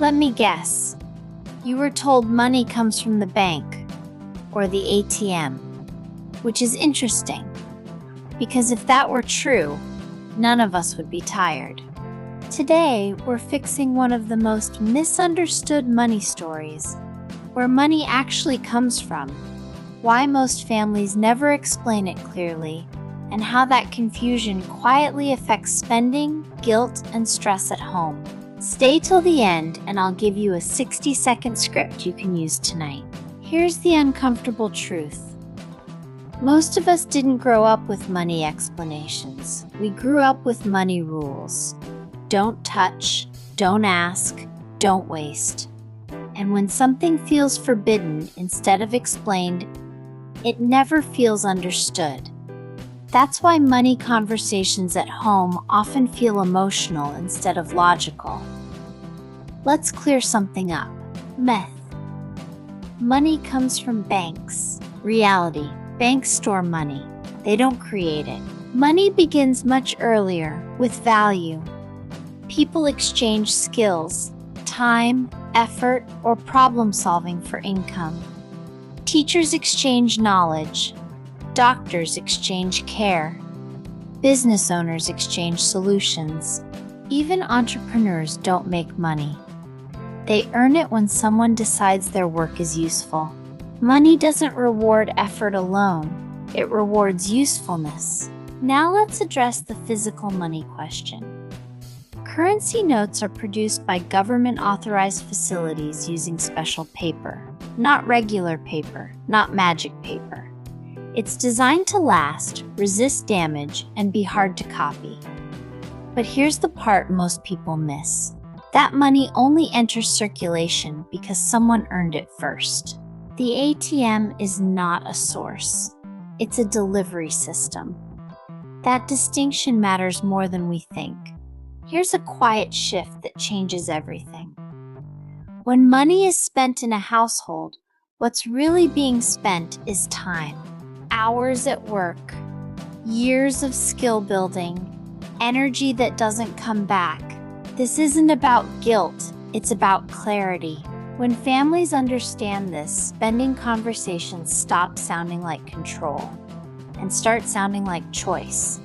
Let me guess. You were told money comes from the bank or the ATM, which is interesting, because if that were true, none of us would be tired. Today, we're fixing one of the most misunderstood money stories, where money actually comes from, why most families never explain it clearly, and how that confusion quietly affects spending, guilt, and stress at home. Stay till the end and I'll give you a 60-second script you can use tonight. Here's the uncomfortable truth. Most of us didn't grow up with money explanations. We grew up with money rules. Don't touch, don't ask, don't waste. And when something feels forbidden instead of explained, it never feels understood. That's why money conversations at home often feel emotional instead of logical. Let's clear something up. Myth. Money comes from banks. Reality. Banks store money. They don't create it. Money begins much earlier, with value. People exchange skills, time, effort, or problem solving for income. Teachers exchange knowledge. Doctors exchange care. Business owners exchange solutions. Even entrepreneurs don't make money. They earn it when someone decides their work is useful. Money doesn't reward effort alone. It rewards usefulness. Now let's address the physical money question. Currency notes are produced by government-authorized facilities using special paper, not regular paper, not magic paper. It's designed to last, resist damage, and be hard to copy. But here's the part most people miss. That money only enters circulation because someone earned it first. The ATM is not a source. It's a delivery system. That distinction matters more than we think. Here's a quiet shift that changes everything. When money is spent in a household, what's really being spent is time. Hours at work, years of skill building, energy that doesn't come back. This isn't about guilt, it's about clarity. When families understand this, spending conversations stop sounding like control and start sounding like choice.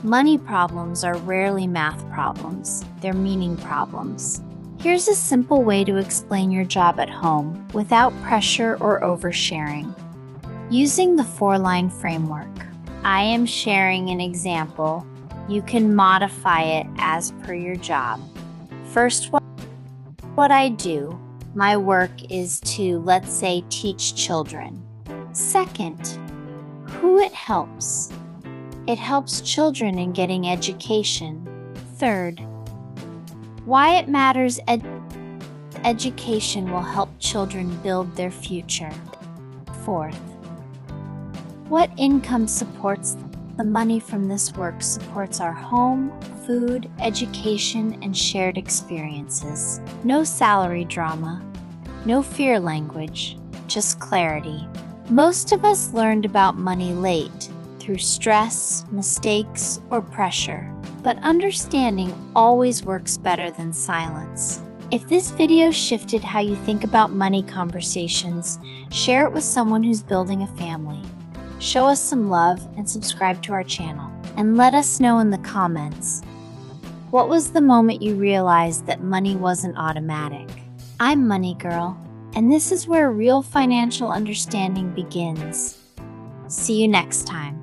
Money problems are rarely math problems, they're meaning problems. Here's a simple way to explain your job at home without pressure or oversharing. Using the 4-line framework. I am sharing an example. You can modify it as per your job. First, what I do, my work is to, let's say, teach children. Second, who it helps. It helps children in getting education. Third, why it matters. Education will help children build their future. Fourth, what income supports. The money from this work supports our home, food, education, and shared experiences. No salary drama, no fear language, just clarity. Most of us learned about money late, through stress, mistakes, or pressure. But understanding always works better than silence. If this video shifted how you think about money conversations, share it with someone who's building a family. Show us some love and subscribe to our channel. And let us know in the comments, what was the moment you realized that money wasn't automatic? I'm Money Girl, and this is where real financial understanding begins. See you next time.